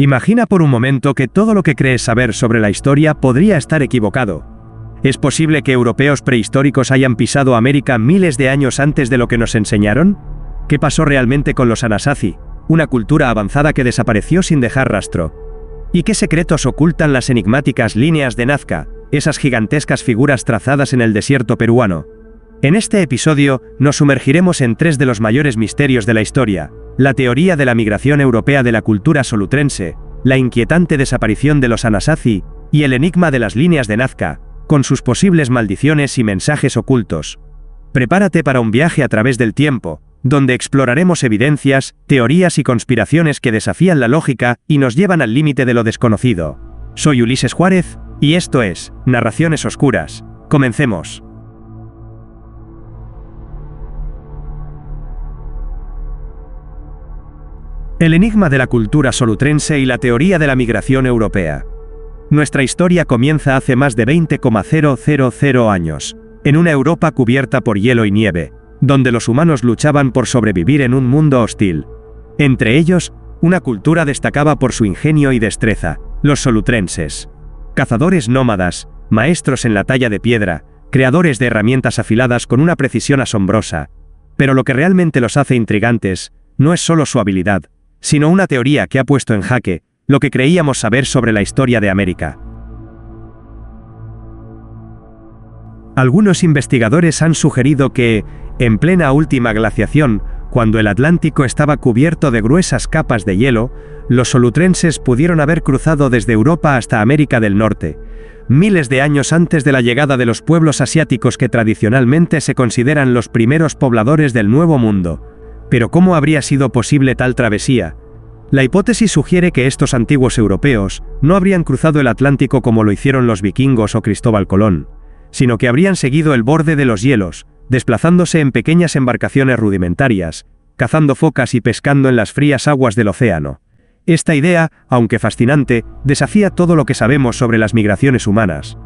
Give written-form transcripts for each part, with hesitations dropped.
Imagina por un momento que todo lo que crees saber sobre la historia podría estar equivocado. ¿Es posible que europeos prehistóricos hayan pisado América miles de años antes de lo que nos enseñaron? ¿Qué pasó realmente con los Anasazi, una cultura avanzada que desapareció sin dejar rastro? ¿Y qué secretos ocultan las enigmáticas líneas de Nazca, esas gigantescas figuras trazadas en el desierto peruano? En este episodio, nos sumergiremos en tres de los mayores misterios de la historia: la teoría de la migración europea de la cultura solutrense, la inquietante desaparición de los Anasazi, y el enigma de las líneas de Nazca, con sus posibles maldiciones y mensajes ocultos. Prepárate para un viaje a través del tiempo, donde exploraremos evidencias, teorías y conspiraciones que desafían la lógica y nos llevan al límite de lo desconocido. Soy Ulises Juárez, y esto es Narraciones Oscuras. Comencemos. El enigma de la cultura solutrense y la teoría de la migración europea. Nuestra historia comienza hace más de 20,000 años, en una Europa cubierta por hielo y nieve, donde los humanos luchaban por sobrevivir en un mundo hostil. Entre ellos, una cultura destacaba por su ingenio y destreza: los solutrenses. Cazadores nómadas, maestros en la talla de piedra, creadores de herramientas afiladas con una precisión asombrosa. Pero lo que realmente los hace intrigantes no es solo su habilidad, sino una teoría que ha puesto en jaque lo que creíamos saber sobre la historia de América. Algunos investigadores han sugerido que, en plena última glaciación, cuando el Atlántico estaba cubierto de gruesas capas de hielo, los solutrenses pudieron haber cruzado desde Europa hasta América del Norte, miles de años antes de la llegada de los pueblos asiáticos que tradicionalmente se consideran los primeros pobladores del Nuevo Mundo. Pero ¿cómo habría sido posible tal travesía? La hipótesis sugiere que estos antiguos europeos no habrían cruzado el Atlántico como lo hicieron los vikingos o Cristóbal Colón, sino que habrían seguido el borde de los hielos, desplazándose en pequeñas embarcaciones rudimentarias, cazando focas y pescando en las frías aguas del océano. Esta idea, aunque fascinante, desafía todo lo que sabemos sobre las migraciones humanas.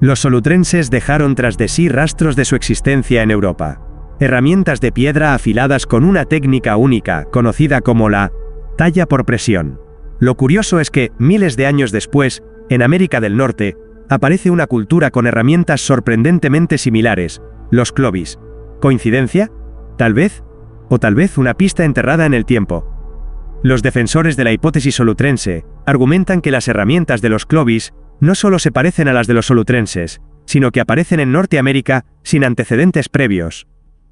Los solutrenses dejaron tras de sí rastros de su existencia en Europa. Herramientas de piedra afiladas con una técnica única, conocida como la talla por presión. Lo curioso es que, miles de años después, en América del Norte, aparece una cultura con herramientas sorprendentemente similares: los clovis. ¿Coincidencia? ¿Tal vez? ¿O tal vez una pista enterrada en el tiempo? Los defensores de la hipótesis solutrense argumentan que las herramientas de los clovis no solo se parecen a las de los solutrenses, sino que aparecen en Norteamérica sin antecedentes previos.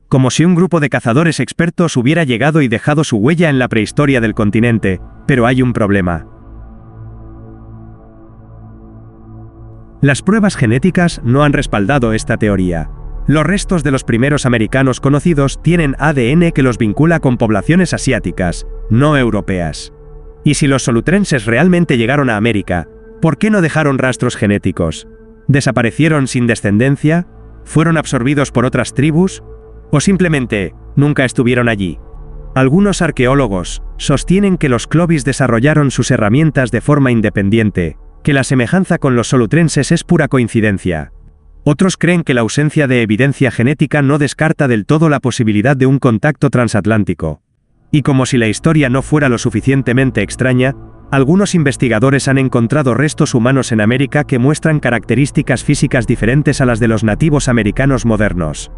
Como si un grupo de cazadores expertos hubiera llegado y dejado su huella en la prehistoria del continente. Pero hay un problema. Las pruebas genéticas no han respaldado esta teoría. Los restos de los primeros americanos conocidos tienen ADN que los vincula con poblaciones asiáticas, no europeas. Y si los solutrenses realmente llegaron a América, ¿por qué no dejaron rastros genéticos? ¿Desaparecieron sin descendencia? ¿Fueron absorbidos por otras tribus? ¿O simplemente nunca estuvieron allí? Algunos arqueólogos sostienen que los clovis desarrollaron sus herramientas de forma independiente, que la semejanza con los solutrenses es pura coincidencia. Otros creen que la ausencia de evidencia genética no descarta del todo la posibilidad de un contacto transatlántico. Y como si la historia no fuera lo suficientemente extraña, algunos investigadores han encontrado restos humanos en América que muestran características físicas diferentes a las de los nativos americanos modernos.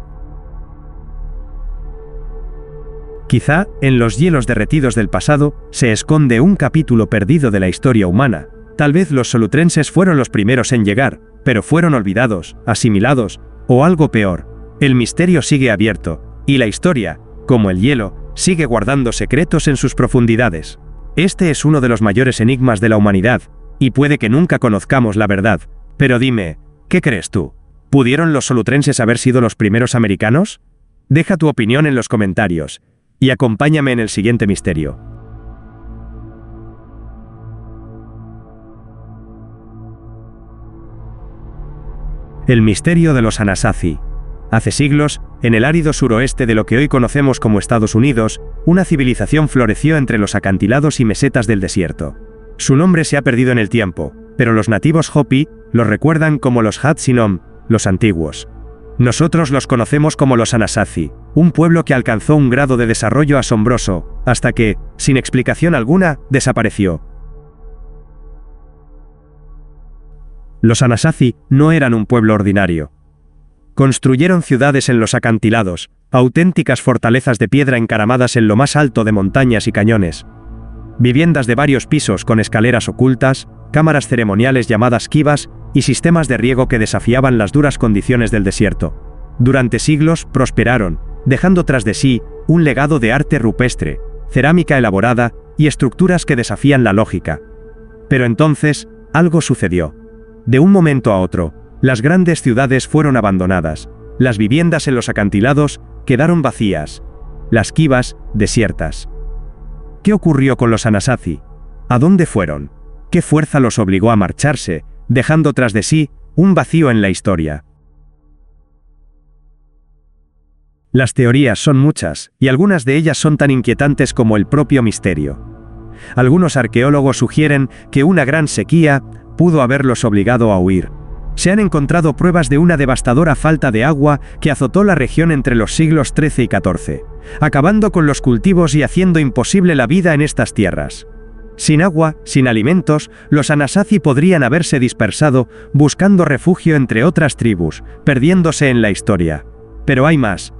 Quizá, en los hielos derretidos del pasado, se esconde un capítulo perdido de la historia humana. Tal vez los solutrenses fueron los primeros en llegar, pero fueron olvidados, asimilados, o algo peor. El misterio sigue abierto, y la historia, como el hielo, sigue guardando secretos en sus profundidades. Este es uno de los mayores enigmas de la humanidad, y puede que nunca conozcamos la verdad. Pero dime, ¿qué crees tú? ¿Pudieron los solutrenses haber sido los primeros americanos? Deja tu opinión en los comentarios, y acompáñame en el siguiente misterio. El misterio de los Anasazi. Hace siglos, en el árido suroeste de lo que hoy conocemos como Estados Unidos, una civilización floreció entre los acantilados y mesetas del desierto. Su nombre se ha perdido en el tiempo, pero los nativos Hopi los recuerdan como los Hatsinom, los antiguos. Nosotros los conocemos como los Anasazi, un pueblo que alcanzó un grado de desarrollo asombroso, hasta que, sin explicación alguna, desapareció. Los Anasazi no eran un pueblo ordinario. Construyeron ciudades en los acantilados, auténticas fortalezas de piedra encaramadas en lo más alto de montañas y cañones. Viviendas de varios pisos con escaleras ocultas, cámaras ceremoniales llamadas kivas y sistemas de riego que desafiaban las duras condiciones del desierto. Durante siglos prosperaron, dejando tras de sí un legado de arte rupestre, cerámica elaborada y estructuras que desafían la lógica. Pero entonces, algo sucedió. De un momento a otro, las grandes ciudades fueron abandonadas, las viviendas en los acantilados quedaron vacías, las kivas desiertas. ¿Qué ocurrió con los Anasazi? ¿A dónde fueron? ¿Qué fuerza los obligó a marcharse, dejando tras de sí un vacío en la historia? Las teorías son muchas, y algunas de ellas son tan inquietantes como el propio misterio. Algunos arqueólogos sugieren que una gran sequía pudo haberlos obligado a huir. Se han encontrado pruebas de una devastadora falta de agua que azotó la región entre los siglos XIII y XIV, acabando con los cultivos y haciendo imposible la vida en estas tierras. Sin agua, sin alimentos, los Anasazi podrían haberse dispersado, buscando refugio entre otras tribus, perdiéndose en la historia. Pero hay más.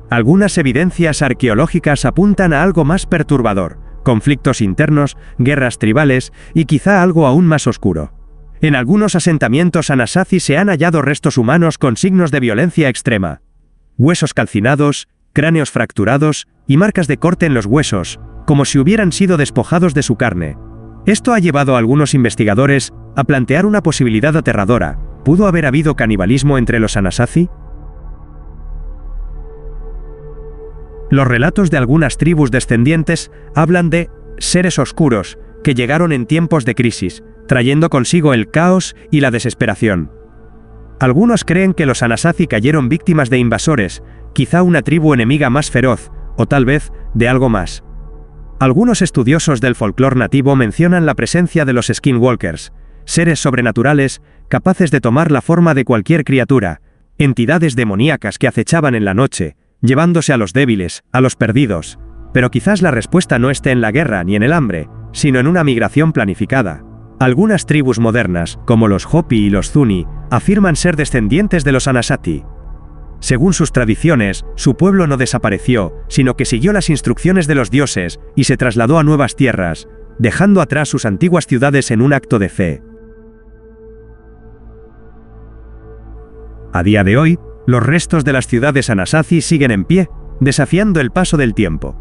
Algunas evidencias arqueológicas apuntan a algo más perturbador: conflictos internos, guerras tribales y quizá algo aún más oscuro. En algunos asentamientos Anasazi se han hallado restos humanos con signos de violencia extrema. Huesos calcinados, cráneos fracturados y marcas de corte en los huesos, como si hubieran sido despojados de su carne. Esto ha llevado a algunos investigadores a plantear una posibilidad aterradora: ¿pudo haber habido canibalismo entre los Anasazi? Los relatos de algunas tribus descendientes hablan de seres oscuros que llegaron en tiempos de crisis, trayendo consigo el caos y la desesperación. Algunos creen que los Anasazi cayeron víctimas de invasores, quizá una tribu enemiga más feroz, o tal vez de algo más. Algunos estudiosos del folclore nativo mencionan la presencia de los skinwalkers, seres sobrenaturales capaces de tomar la forma de cualquier criatura, entidades demoníacas que acechaban en la noche, llevándose a los débiles, a los perdidos. Pero quizás la respuesta no esté en la guerra ni en el hambre, sino en una migración planificada. Algunas tribus modernas, como los Hopi y los Zuni, afirman ser descendientes de los Anasazi. Según sus tradiciones, su pueblo no desapareció, sino que siguió las instrucciones de los dioses y se trasladó a nuevas tierras, dejando atrás sus antiguas ciudades en un acto de fe. A día de hoy, los restos de las ciudades Anasazi siguen en pie, desafiando el paso del tiempo.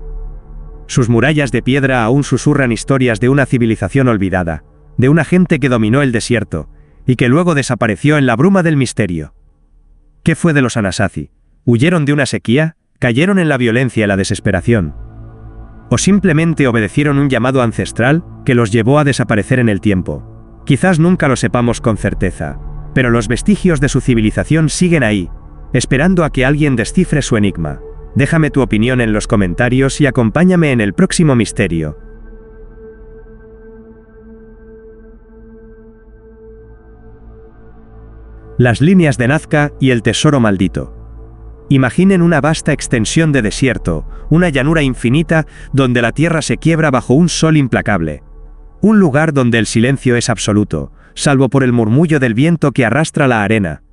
Sus murallas de piedra aún susurran historias de una civilización olvidada, de una gente que dominó el desierto, y que luego desapareció en la bruma del misterio. ¿Qué fue de los Anasazi? ¿Huyeron de una sequía? ¿Cayeron en la violencia y la desesperación? ¿O simplemente obedecieron un llamado ancestral que los llevó a desaparecer en el tiempo? Quizás nunca lo sepamos con certeza, pero los vestigios de su civilización siguen ahí, esperando a que alguien descifre su enigma. Déjame tu opinión en los comentarios y acompáñame en el próximo misterio. Las líneas de Nazca y el tesoro maldito. Imaginen una vasta extensión de desierto, una llanura infinita donde la tierra se quiebra bajo un sol implacable. Un lugar donde el silencio es absoluto, salvo por el murmullo del viento que arrastra la arena.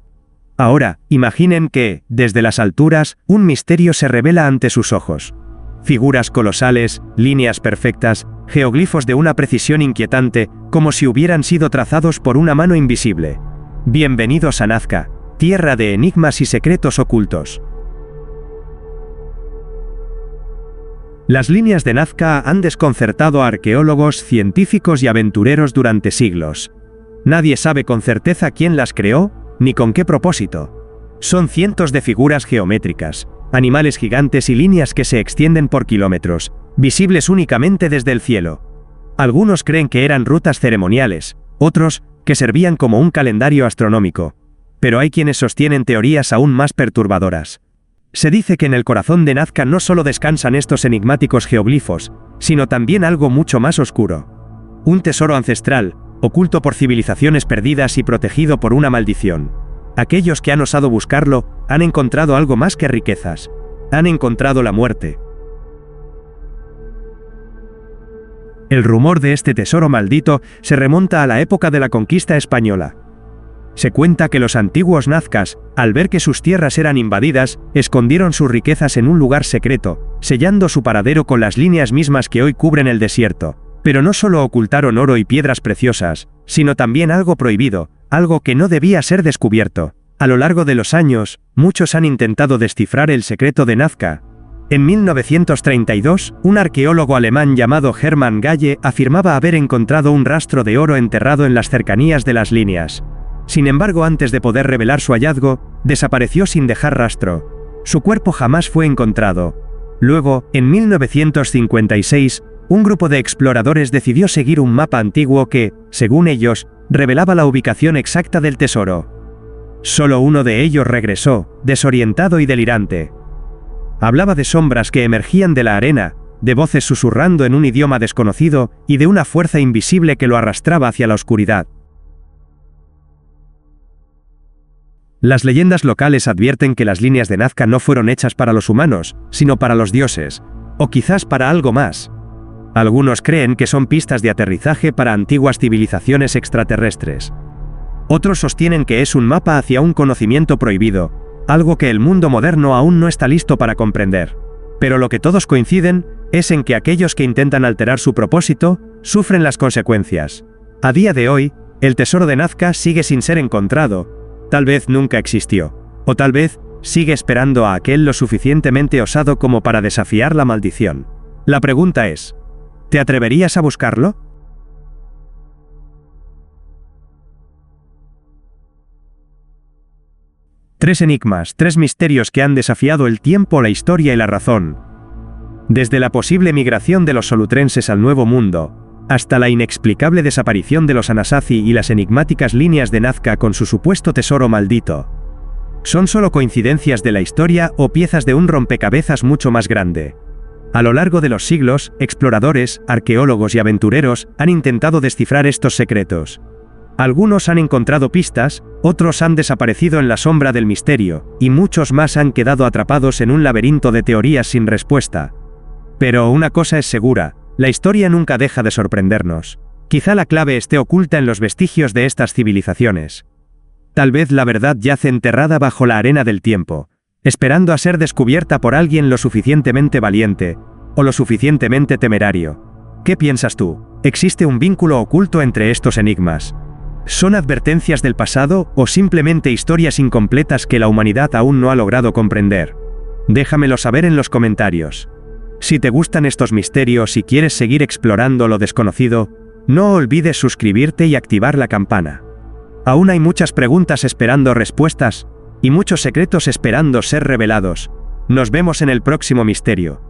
Ahora, imaginen que, desde las alturas, un misterio se revela ante sus ojos. Figuras colosales, líneas perfectas, geoglifos de una precisión inquietante, como si hubieran sido trazados por una mano invisible. Bienvenidos a Nazca, tierra de enigmas y secretos ocultos. Las líneas de Nazca han desconcertado a arqueólogos, científicos y aventureros durante siglos. Nadie sabe con certeza quién las creó, ni con qué propósito. Son cientos de figuras geométricas, animales gigantes y líneas que se extienden por kilómetros, visibles únicamente desde el cielo. Algunos creen que eran rutas ceremoniales, otros que servían como un calendario astronómico. Pero hay quienes sostienen teorías aún más perturbadoras. Se dice que en el corazón de Nazca no solo descansan estos enigmáticos geoglifos, sino también algo mucho más oscuro. Un tesoro ancestral, oculto por civilizaciones perdidas y protegido por una maldición. Aquellos que han osado buscarlo, han encontrado algo más que riquezas. Han encontrado la muerte. El rumor de este tesoro maldito se remonta a la época de la conquista española. Se cuenta que los antiguos nazcas, al ver que sus tierras eran invadidas, escondieron sus riquezas en un lugar secreto, sellando su paradero con las líneas mismas que hoy cubren el desierto. Pero no solo ocultaron oro y piedras preciosas, sino también algo prohibido, algo que no debía ser descubierto. A lo largo de los años, muchos han intentado descifrar el secreto de Nazca. En 1932, un arqueólogo alemán llamado Hermann Galle afirmaba haber encontrado un rastro de oro enterrado en las cercanías de las líneas. Sin embargo, antes de poder revelar su hallazgo, desapareció sin dejar rastro. Su cuerpo jamás fue encontrado. Luego, en 1956, un grupo de exploradores decidió seguir un mapa antiguo que, según ellos, revelaba la ubicación exacta del tesoro. Solo uno de ellos regresó, desorientado y delirante. Hablaba de sombras que emergían de la arena, de voces susurrando en un idioma desconocido y de una fuerza invisible que lo arrastraba hacia la oscuridad. Las leyendas locales advierten que las líneas de Nazca no fueron hechas para los humanos, sino para los dioses, o quizás para algo más. Algunos creen que son pistas de aterrizaje para antiguas civilizaciones extraterrestres. Otros sostienen que es un mapa hacia un conocimiento prohibido, algo que el mundo moderno aún no está listo para comprender. Pero lo que todos coinciden es en que aquellos que intentan alterar su propósito sufren las consecuencias. A día de hoy, el tesoro de Nazca sigue sin ser encontrado. Tal vez nunca existió, o tal vez sigue esperando a aquel lo suficientemente osado como para desafiar la maldición. La pregunta es, ¿te atreverías a buscarlo? Tres enigmas, tres misterios que han desafiado el tiempo, la historia y la razón. Desde la posible migración de los solutrenses al Nuevo Mundo, hasta la inexplicable desaparición de los Anasazi y las enigmáticas líneas de Nazca con su supuesto tesoro maldito. ¿Son solo coincidencias de la historia o piezas de un rompecabezas mucho más grande? A lo largo de los siglos, exploradores, arqueólogos y aventureros han intentado descifrar estos secretos. Algunos han encontrado pistas, otros han desaparecido en la sombra del misterio, y muchos más han quedado atrapados en un laberinto de teorías sin respuesta. Pero una cosa es segura, la historia nunca deja de sorprendernos. Quizá la clave esté oculta en los vestigios de estas civilizaciones. Tal vez la verdad yace enterrada bajo la arena del tiempo, esperando a ser descubierta por alguien lo suficientemente valiente, o lo suficientemente temerario. ¿Qué piensas tú? ¿Existe un vínculo oculto entre estos enigmas? ¿Son advertencias del pasado o simplemente historias incompletas que la humanidad aún no ha logrado comprender? Déjamelo saber en los comentarios. Si te gustan estos misterios y quieres seguir explorando lo desconocido, no olvides suscribirte y activar la campana. Aún hay muchas preguntas esperando respuestas, y muchos secretos esperando ser revelados. Nos vemos en el próximo misterio.